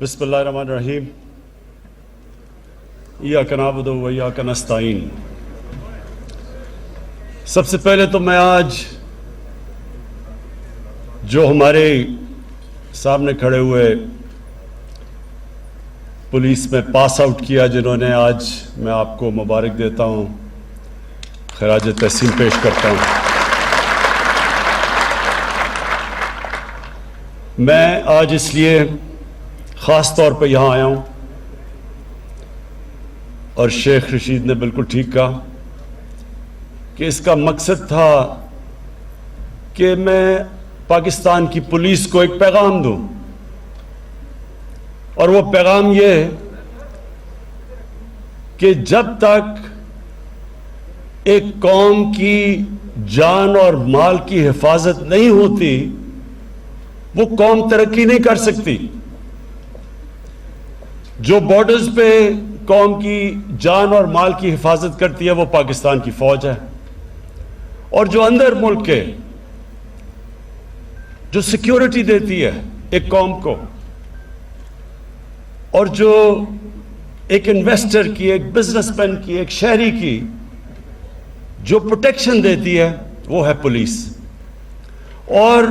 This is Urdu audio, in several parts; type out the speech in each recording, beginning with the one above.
بسم اللہ الرحمن الرحیم ایاک نعبد و ایاک نستعین۔ سب سے پہلے تو میں آج جو ہمارے سامنے کھڑے ہوئے پولیس میں پاس آؤٹ کیا جنہوں نے، آج میں آپ کو مبارک دیتا ہوں، خراج تحسین پیش کرتا ہوں۔ میں آج اس لیے خاص طور پہ یہاں آیا ہوں، اور شیخ رشید نے بالکل ٹھیک کہا کہ اس کا مقصد تھا کہ میں پاکستان کی پولیس کو ایک پیغام دوں، اور وہ پیغام یہ کہ جب تک ایک قوم کی جان اور مال کی حفاظت نہیں ہوتی وہ قوم ترقی نہیں کر سکتی۔ جو بارڈرز پہ قوم کی جان اور مال کی حفاظت کرتی ہے وہ پاکستان کی فوج ہے، اور جو اندر ملک کے جو سیکیورٹی دیتی ہے ایک قوم کو، اور جو ایک انویسٹر کی، ایک بزنس مین کی، ایک شہری کی جو پروٹیکشن دیتی ہے وہ ہے پولیس۔ اور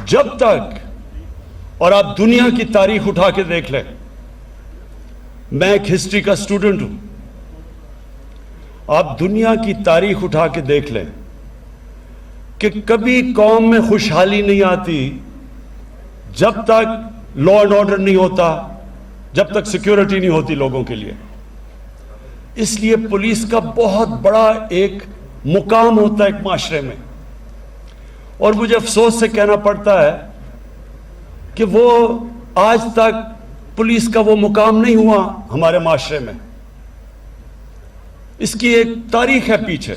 جب تک، اور آپ دنیا کی تاریخ اٹھا کے دیکھ لیں، میں ایک ہسٹری کا اسٹوڈنٹ ہوں، آپ دنیا کی تاریخ اٹھا کے دیکھ لیں کہ کبھی قوم میں خوشحالی نہیں آتی جب تک لا اینڈ آرڈر نہیں ہوتا، جب تک سیکیورٹی نہیں ہوتی لوگوں کے لیے۔ اس لیے پولیس کا بہت بڑا ایک مقام ہوتا ہے ایک معاشرے میں، اور مجھے افسوس سے کہنا پڑتا ہے کہ وہ آج تک پولیس کا وہ مقام نہیں ہوا ہمارے معاشرے میں۔ اس کی ایک تاریخ ہے پیچھے۔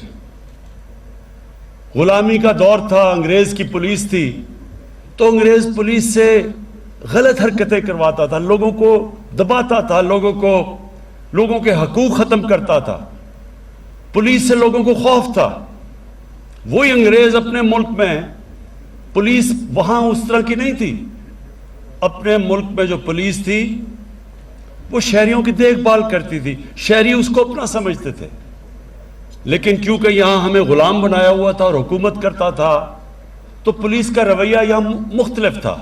غلامی کا دور تھا، انگریز کی پولیس تھی، تو انگریز پولیس سے غلط حرکتیں کرواتا تھا، لوگوں کو دباتا تھا، لوگوں کے حقوق ختم کرتا تھا، پولیس سے لوگوں کو خوف تھا۔ وہی انگریز اپنے ملک میں، پولیس وہاں اس طرح کی نہیں تھی۔ اپنے ملک میں جو پولیس تھی وہ شہریوں کی دیکھ بھال کرتی تھی، شہری اس کو اپنا سمجھتے تھے، لیکن کیونکہ یہاں ہمیں غلام بنایا ہوا تھا اور حکومت کرتا تھا تو پولیس کا رویہ یہاں مختلف تھا۔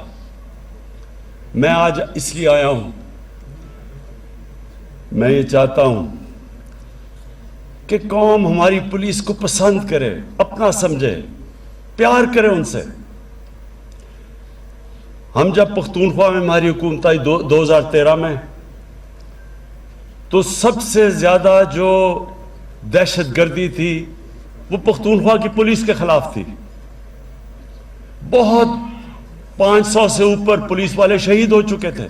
میں آج اس لیے آیا ہوں، میں یہ چاہتا ہوں کہ قوم ہماری پولیس کو پسند کرے، اپنا سمجھے، پیار کرے ان سے۔ ہم جب پختونخوا میں ہماری حکومت آئی 2013 میں، تو سب سے زیادہ جو دہشت گردی تھی وہ پختونخوا کی پولیس کے خلاف تھی۔ بہت 500 سے اوپر پولیس والے شہید ہو چکے تھے،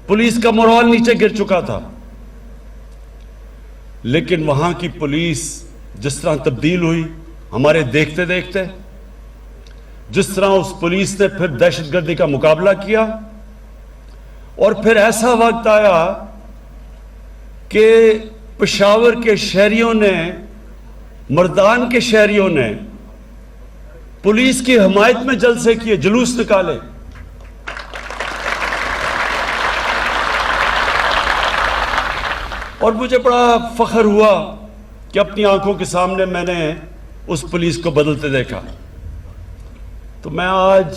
پولیس کا مورال نیچے گر چکا تھا، لیکن وہاں کی پولیس جس طرح تبدیل ہوئی ہمارے دیکھتے دیکھتے، جس طرح اس پولیس نے پھر دہشت گردی کا مقابلہ کیا، اور پھر ایسا وقت آیا کہ پشاور کے شہریوں نے، مردان کے شہریوں نے پولیس کی حمایت میں جلسے کیے، جلوس نکالے۔ اور مجھے بڑا فخر ہوا کہ اپنی آنکھوں کے سامنے میں نے اس پولیس کو بدلتے دیکھا۔ تو میں آج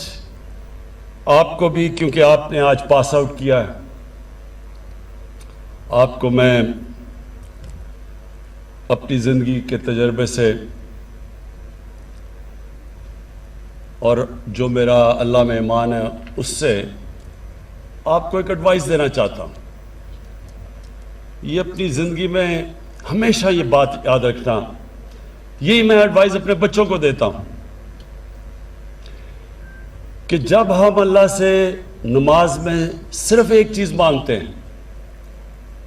آپ کو بھی، کیونکہ آپ نے آج پاس آؤٹ کیا ہے، آپ کو میں اپنی زندگی کے تجربے سے اور جو میرا اللہ میں ایمان ہے اس سے آپ کو ایک ایڈوائس دینا چاہتا ہوں۔ یہ اپنی زندگی میں ہمیشہ یہ بات یاد رکھنا، یہی میں ایڈوائس اپنے بچوں کو دیتا ہوں کہ جب ہم اللہ سے نماز میں صرف ایک چیز مانگتے ہیں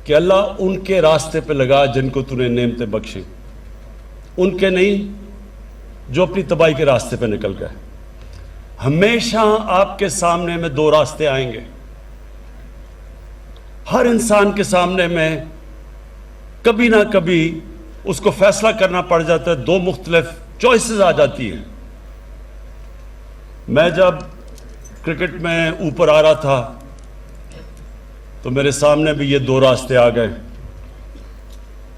کہ اللہ ان کے راستے پہ لگا جن کو تو نے نعمتیں بخشی، ان کے نہیں جو اپنی تباہی کے راستے پہ نکل گئے۔ ہمیشہ آپ کے سامنے میں دو راستے آئیں گے، ہر انسان کے سامنے میں کبھی نہ کبھی اس کو فیصلہ کرنا پڑ جاتا ہے، دو مختلف چوائسز آ جاتی ہیں۔ میں جب کرکٹ میں اوپر آ رہا تھا تو میرے سامنے بھی یہ دو راستے آ گئے.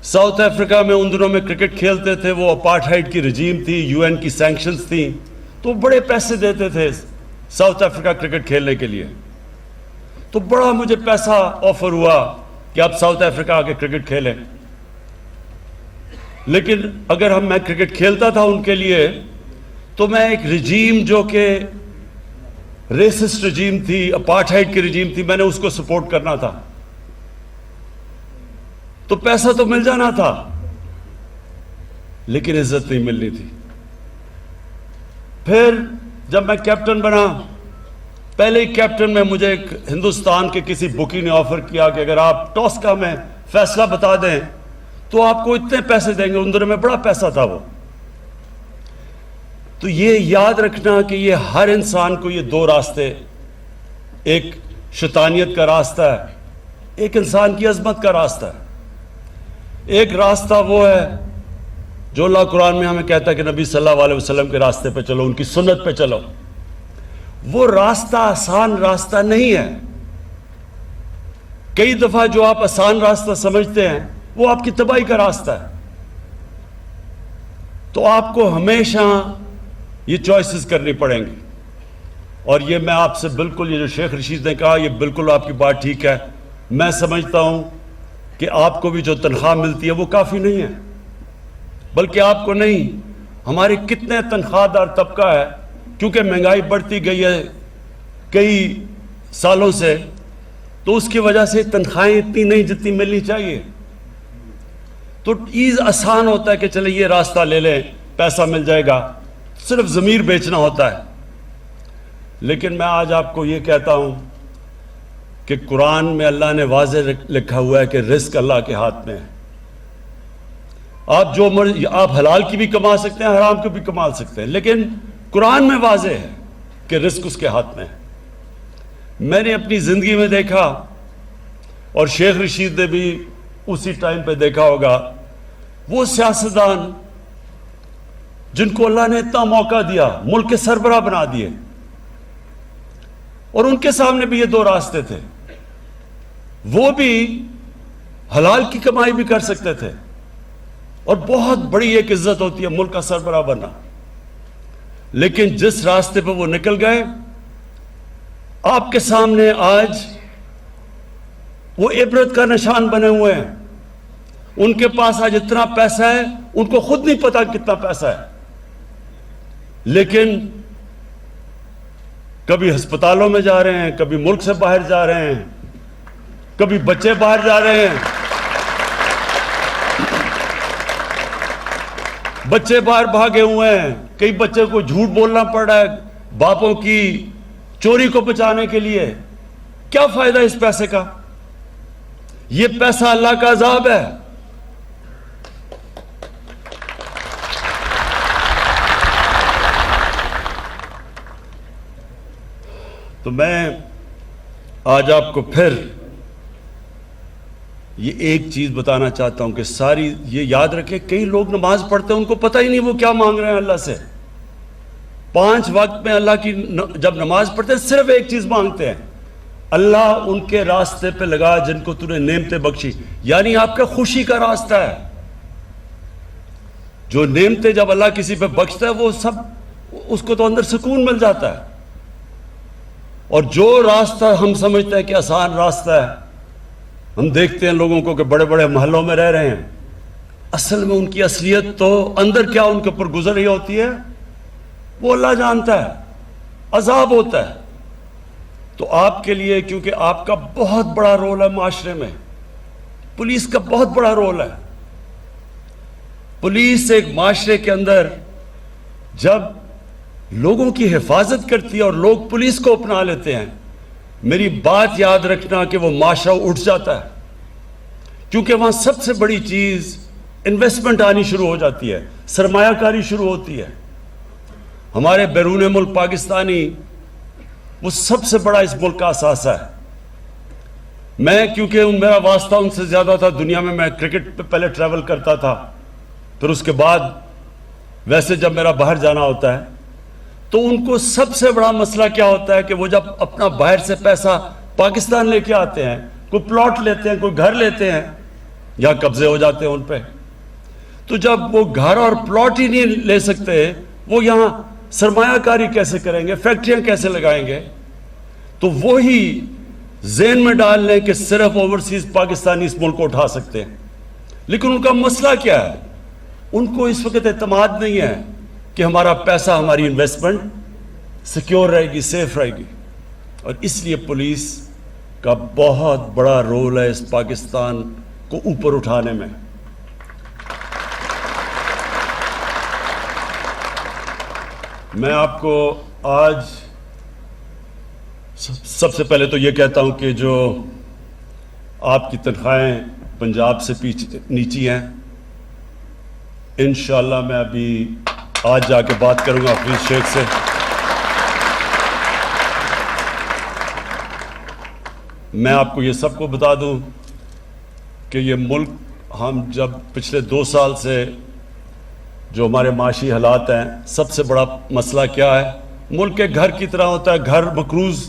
ساؤتھ افریقہ میں ان دنوں میں کرکٹ کھیلتے تھے, وہ اپارٹھائڈ کی رجیم تھی, یو این کی سینکشنز تھیں, تو بڑے پیسے دیتے تھے ساؤتھ افریقہ کرکٹ کھیلنے کے لیے. تو بڑا مجھے پیسہ آفر ہوا کہ آپ ساؤتھ افریقہ آ کے کرکٹ کھیلیں. لیکن اگر میں کرکٹ کھیلتا تھا ان کے لیے تو میں ایک رجیم جو کہ ریسسٹ رجیم تھی, اپارٹھائڈ کی رجیم تھی, میں نے اس کو سپورٹ کرنا تھا. تو پیسہ تو مل جانا تھا لیکن عزت نہیں ملنی تھی. پھر جب میں کیپٹن بنا, پہلے ہی کیپٹن میں مجھے ایک ہندوستان کے کسی بکی نے آفر کیا کہ اگر آپ ٹاس کا میں فیصلہ بتا دیں تو آپ کو اتنے پیسے دیں گے. ان دنوں میں بڑا پیسہ تھا وہ. تو یہ یاد رکھنا کہ یہ ہر انسان کو یہ دو راستے, ایک شیطانیت کا راستہ ہے, ایک انسان کی عظمت کا راستہ ہے. ایک راستہ وہ ہے جو اللہ قرآن میں ہمیں کہتا ہے کہ نبی صلی اللہ علیہ وسلم کے راستے پہ چلو, ان کی سنت پہ چلو. وہ راستہ آسان راستہ نہیں ہے. کئی دفعہ جو آپ آسان راستہ سمجھتے ہیں وہ آپ کی تباہی کا راستہ ہے. تو آپ کو ہمیشہ یہ چوائسز کرنی پڑیں گی. اور یہ میں آپ سے بالکل, یہ جو شیخ رشید نے کہا, یہ بالکل آپ کی بات ٹھیک ہے. میں سمجھتا ہوں کہ آپ کو بھی جو تنخواہ ملتی ہے وہ کافی نہیں ہے, بلکہ آپ کو نہیں, ہمارے کتنے تنخواہ دار طبقہ ہے, کیونکہ مہنگائی بڑھتی گئی ہے کئی سالوں سے, تو اس کی وجہ سے تنخواہیں اتنی نہیں جتنی ملنی چاہیے. تو ایز آسان ہوتا ہے کہ چلے یہ راستہ لے لیں, پیسہ مل جائے گا, صرف ضمیر بیچنا ہوتا ہے. لیکن میں آج آپ کو یہ کہتا ہوں کہ قرآن میں اللہ نے واضح لکھا ہوا ہے کہ رزق اللہ کے ہاتھ میں ہے. آپ جو آپ حلال کی بھی کما سکتے ہیں, حرام کی بھی کما سکتے ہیں, لیکن قرآن میں واضح ہے کہ رزق اس کے ہاتھ میں ہے. میں نے اپنی زندگی میں دیکھا, اور شیخ رشید نے بھی اسی ٹائم پہ دیکھا ہوگا, وہ سیاستدان جن کو اللہ نے اتنا موقع دیا, ملک کے سربراہ بنا دیے, اور ان کے سامنے بھی یہ دو راستے تھے. وہ بھی حلال کی کمائی بھی کر سکتے تھے, اور بہت بڑی ایک عزت ہوتی ہے ملک کا سربراہ بننا. لیکن جس راستے پہ وہ نکل گئے, آپ کے سامنے آج وہ عبرت کا نشان بنے ہوئے ہیں. ان کے پاس آج اتنا پیسہ ہے, ان کو خود نہیں پتا کتنا پیسہ ہے, لیکن کبھی ہسپتالوں میں جا رہے ہیں, کبھی ملک سے باہر جا رہے ہیں, کبھی بچے باہر جا رہے ہیں, بچے باہر بھاگے ہوئے ہیں. کئی بچے کو جھوٹ بولنا پڑ رہا ہے باپوں کی چوری کو بچانے کے لیے. کیا فائدہ اس پیسے کا؟ یہ پیسہ اللہ کا عذاب ہے. تو میں آج آپ کو پھر یہ ایک چیز بتانا چاہتا ہوں کہ ساری یہ یاد رکھیں, کئی لوگ نماز پڑھتے ہیں, ان کو پتہ ہی نہیں وہ کیا مانگ رہے ہیں اللہ سے. 5 وقت میں اللہ کی جب نماز پڑھتے ہیں صرف ایک چیز مانگتے ہیں, اللہ ان کے راستے پہ لگا جن کو تو نے نعمتیں بخشی. یعنی آپ کا خوشی کا راستہ ہے. جو نعمتیں جب اللہ کسی پہ بخشتا ہے وہ سب, اس کو تو اندر سکون مل جاتا ہے. اور جو راستہ ہم سمجھتے ہیں کہ آسان راستہ ہے, ہم دیکھتے ہیں لوگوں کو کہ بڑے بڑے محلوں میں رہ رہے ہیں, اصل میں ان کی اصلیت تو اندر کیا ان کے اوپر گزر رہی ہوتی ہے وہ اللہ جانتا ہے. عذاب ہوتا ہے. تو آپ کے لیے, کیونکہ آپ کا بہت بڑا رول ہے معاشرے میں, پولیس کا بہت بڑا رول ہے. پولیس ایک معاشرے کے اندر جب لوگوں کی حفاظت کرتی ہے اور لوگ پولیس کو اپنا لیتے ہیں, میری بات یاد رکھنا کہ وہ معاشرہ اٹھ جاتا ہے. کیونکہ وہاں سب سے بڑی چیز انویسٹمنٹ آنی شروع ہو جاتی ہے, سرمایہ کاری شروع ہوتی ہے. ہمارے بیرون ملک پاکستانی وہ سب سے بڑا اس ملک کا اثاثہ ہے. میں کیونکہ میرا واسطہ ان سے زیادہ تھا دنیا میں کرکٹ پہ پہلے ٹریول کرتا تھا, پھر اس کے بعد ویسے جب میرا باہر جانا ہوتا ہے تو ان کو سب سے بڑا مسئلہ کیا ہوتا ہے کہ وہ جب اپنا باہر سے پیسہ پاکستان لے کے آتے ہیں، کوئی پلاٹ لیتے ہیں، کوئی گھر لیتے ہیں، یا قبضے ہو جاتے ہیں ان پہ، تو جب وہ گھر اور پلاٹ ہی نہیں لے سکتے، وہ یہاں سرمایہ کاری کیسے کریں گے، فیکٹریاں کیسے لگائیں گے؟ تو وہی ذہن میں ڈال لیں کہ صرف اوورسیز پاکستانی اس ملک کو اٹھا سکتے ہیں. لیکن ان کا مسئلہ کیا ہے؟ ان کو اس وقت اعتماد نہیں ہے کہ ہمارا پیسہ، ہماری انویسٹمنٹ سیکیور رہے گی، سیف رہے گی. اور اس لیے پولیس کا بہت بڑا رول ہے اس پاکستان کو اوپر اٹھانے میں. میں آپ کو آج سب سے پہلے تو یہ کہتا ہوں کہ جو آپ کی تنخواہیں پنجاب سے نیچی ہیں، انشاءاللہ میں ابھی آج جا کے بات کروں گا حفیظ شیخ سے. میں آپ کو یہ سب کو بتا دوں کہ یہ ملک، ہم جب پچھلے 2 سال سے جو ہمارے معاشی حالات ہیں، سب سے بڑا مسئلہ کیا ہے؟ ملک کے گھر کی طرح ہوتا ہے، گھر مقروض،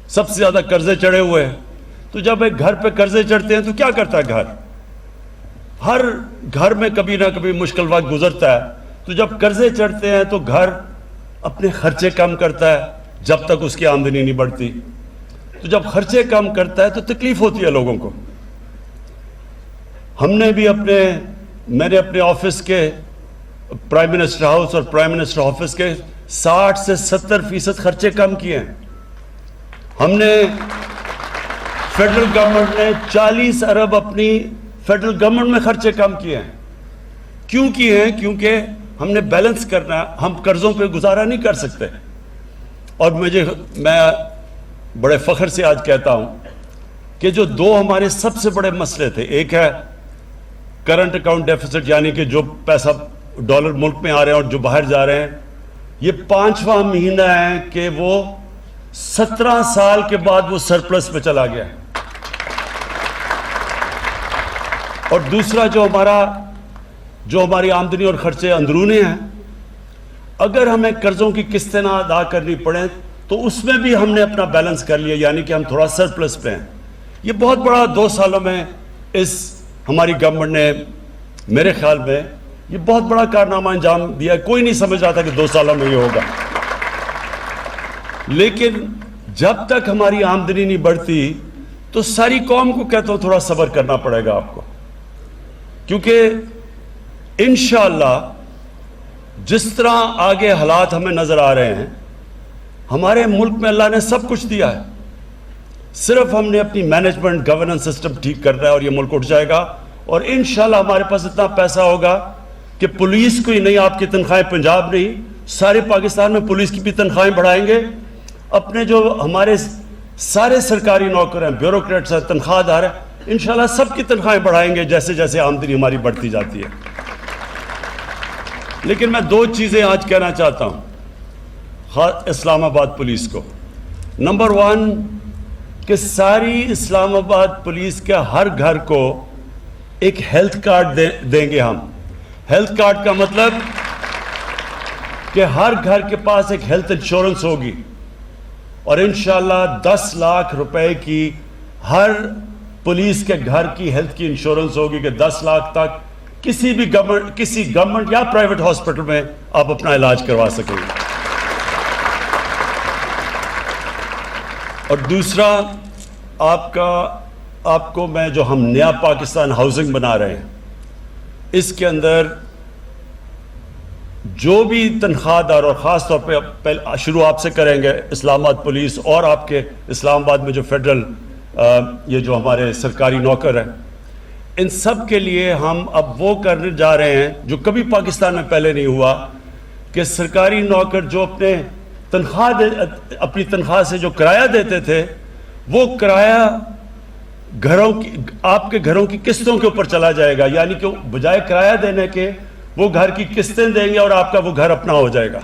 سب سے زیادہ قرضے چڑھے ہوئے ہیں. تو جب ایک گھر پہ قرضے چڑھتے ہیں تو کیا کرتا ہے گھر؟ ہر گھر میں کبھی نہ کبھی مشکل وقت گزرتا ہے. تو جب قرضے چڑھتے ہیں تو گھر اپنے خرچے کم کرتا ہے جب تک اس کی آمدنی نہیں بڑھتی. تو جب خرچے کم کرتا ہے تو تکلیف ہوتی ہے لوگوں کو. ہم نے بھی میں نے اپنے آفس کے، پرائم منسٹر ہاؤس اور پرائم منسٹر آفس کے 60 سے 70% خرچے کم کیے ہیں. ہم نے فیڈرل گورنمنٹ نے 40 ارب اپنی فیڈرل گورنمنٹ میں خرچے کم کیے ہیں. کیوں کیے ہیں؟ کیونکہ ہم نے بیلنس کرنا ہے. ہم قرضوں پہ گزارا نہیں کر سکتے. اور میں بڑے فخر سے آج کہتا ہوں کہ جو 2 ہمارے سب سے بڑے مسئلے تھے، ایک ہے کرنٹ اکاؤنٹ ڈیفیسٹ، یعنی کہ جو پیسہ ڈالر ملک میں آ رہے ہیں اور جو باہر جا رہے ہیں، یہ 5واں مہینہ ہے کہ وہ 17 سال کے بعد وہ سرپلس میں چلا گیا. اور دوسرا جو ہماری آمدنی اور خرچے اندرونی ہیں، اگر ہمیں قرضوں کی قسطیں نہ ادا کرنی پڑیں تو اس میں بھی ہم نے اپنا بیلنس کر لیا، یعنی کہ ہم تھوڑا سرپلس پہ ہیں. یہ بہت بڑا 2 سالوں میں ہماری گورنمنٹ نے، میرے خیال میں یہ بہت بڑا کارنامہ انجام دیا. کوئی نہیں سمجھ رہا تھا کہ 2 سالوں میں یہ ہوگا. لیکن جب تک ہماری آمدنی نہیں بڑھتی تو ساری قوم کو کہتا ہوں تھوڑا صبر کرنا پڑے گا آپ کو، کیونکہ انشاءاللہ جس طرح آگے حالات ہمیں نظر آ رہے ہیں، ہمارے ملک میں اللہ نے سب کچھ دیا ہے. صرف ہم نے اپنی مینجمنٹ، گورننس سسٹم ٹھیک کرنا ہے اور یہ ملک اٹھ جائے گا. اور انشاءاللہ ہمارے پاس اتنا پیسہ ہوگا کہ پولیس کو ہی نہیں، آپ کی تنخواہیں پنجاب نہیں، سارے پاکستان میں پولیس کی بھی تنخواہیں بڑھائیں گے. اپنے جو ہمارے سارے سرکاری نوکر ہیں، بیوروکریٹس ہیں، تنخواہ دار ہیں، انشاءاللہ سب کی تنخواہیں بڑھائیں گے جیسے جیسے آمدنی ہماری بڑھتی جاتی ہے. لیکن میں 2 چیزیں آج کہنا چاہتا ہوں اسلام آباد پولیس کو. نمبر 1 کہ ساری اسلام آباد پولیس کے ہر گھر کو ایک ہیلتھ کارڈ دیں گے ہم. ہیلتھ کارڈ کا مطلب کہ ہر گھر کے پاس ایک ہیلتھ انشورنس ہوگی، اور انشاءاللہ 10 لاکھ روپے کی ہر پولیس کے گھر کی ہیلتھ کی انشورنس ہوگی کہ 10 لاکھ تک کسی گورنمنٹ یا پرائیویٹ ہاسپٹل میں آپ اپنا علاج کروا سکیں گے. اور دوسرا، آپ کو میں جو ہم نیا پاکستان ہاؤسنگ بنا رہے ہیں، اس کے اندر جو بھی تنخواہ دار، اور خاص طور پہ شروع آپ سے کریں گے، اسلام آباد پولیس اور آپ کے اسلام آباد میں جو فیڈرل یہ جو ہمارے سرکاری نوکر ہیں، ان سب کے لیے ہم اب وہ کرنے جا رہے ہیں جو کبھی پاکستان میں پہلے نہیں ہوا، کہ سرکاری نوکر جو اپنی تنخواہ سے جو کرایہ دیتے تھے، وہ کرایہ آپ کے گھروں کی قسطوں کے اوپر چلا جائے گا. یعنی کہ بجائے کرایہ دینے کے وہ گھر کی قسطیں دیں گے اور آپ کا وہ گھر اپنا ہو جائے گا.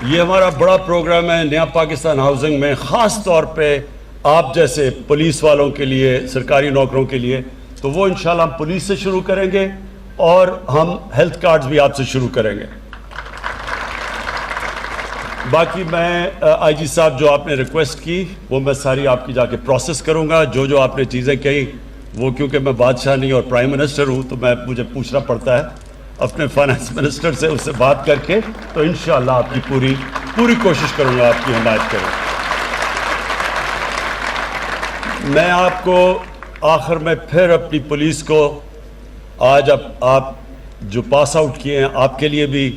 یہ ہمارا بڑا پروگرام ہے نیا پاکستان ہاؤسنگ میں، خاص طور پہ آپ جیسے پولیس والوں کے لیے، سرکاری نوکروں کے لیے. تو وہ انشاءاللہ ہم پولیس سے شروع کریں گے، اور ہم ہیلتھ کارڈز بھی آپ سے شروع کریں گے. باقی میں آئی جی صاحب جو آپ نے ریکویسٹ کی وہ میں ساری آپ کی جا کے پروسیس کروں گا. جو آپ نے چیزیں کہیں وہ کیونکہ میں بادشاہ نہیں اور پرائم منسٹر ہوں تو مجھے پوچھنا پڑتا ہے اپنے فائنانس منسٹر سے, اس سے بات کر کے. تو انشاءاللہ آپ کی پوری کوشش کروں گا آپ کی حمایت کروں. میں آپ کو آخر میں پھر اپنی پولیس کو آج آپ جو پاس آؤٹ کیے ہیں آپ کے لیے بھی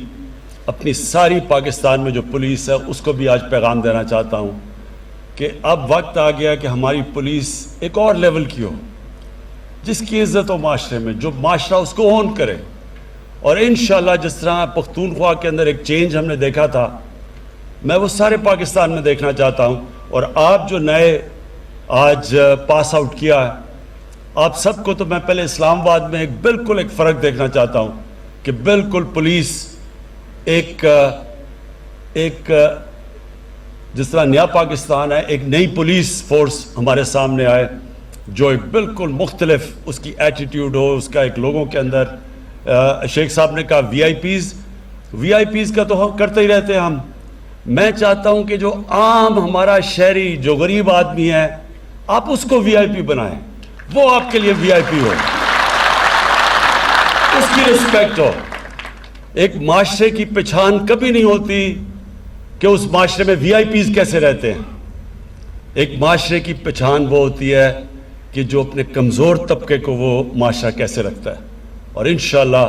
اپنی ساری پاکستان میں جو پولیس ہے اس کو بھی آج پیغام دینا چاہتا ہوں کہ اب وقت آ گیا کہ ہماری پولیس ایک اور لیول کی ہو جس کی عزت ہو معاشرے میں, جو معاشرہ اس کو اون کرے. اور انشاءاللہ جس طرح پختونخوا کے اندر ایک چینج ہم نے دیکھا تھا میں وہ سارے پاکستان میں دیکھنا چاہتا ہوں. اور آپ جو نئے آج پاس آؤٹ کیا ہے آپ سب کو تو میں پہلے اسلام آباد میں بالکل ایک فرق دیکھنا چاہتا ہوں کہ بالکل پولیس ایک جس طرح نیا پاکستان ہے ایک نئی پولیس فورس ہمارے سامنے آئے جو ایک بالکل مختلف اس کی ایٹیٹیوڈ ہو, اس کا ایک لوگوں کے اندر. شیخ صاحب نے کہا وی آئی پیز کا تو ہم کرتے ہی رہتے ہیں. میں چاہتا ہوں کہ جو عام ہمارا شہری جو غریب آدمی ہے آپ اس کو وی آئی پی بنائیں, وہ آپ کے لیے وی آئی پی ہو, اس کی رسپیکٹ ہو. ایک معاشرے کی پہچان کبھی نہیں ہوتی کہ اس معاشرے میں وی آئی پیز کیسے رہتے ہیں. ایک معاشرے کی پہچان وہ ہوتی ہے کہ جو اپنے کمزور طبقے کو وہ معاشرہ کیسے رکھتا ہے. اور انشاءاللہ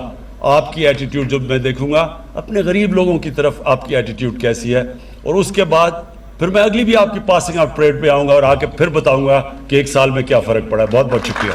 آپ کی ایٹیٹیوڈ جب میں دیکھوں گا اپنے غریب لوگوں کی طرف آپ کی ایٹیٹیوڈ کیسی ہے, اور اس کے بعد پھر میں اگلی بھی آپ کی پاسنگ آؤٹ پریڈ پہ آؤں گا اور آ کے پھر بتاؤں گا کہ ایک سال میں کیا فرق پڑا ہے. بہت بہت شکریہ.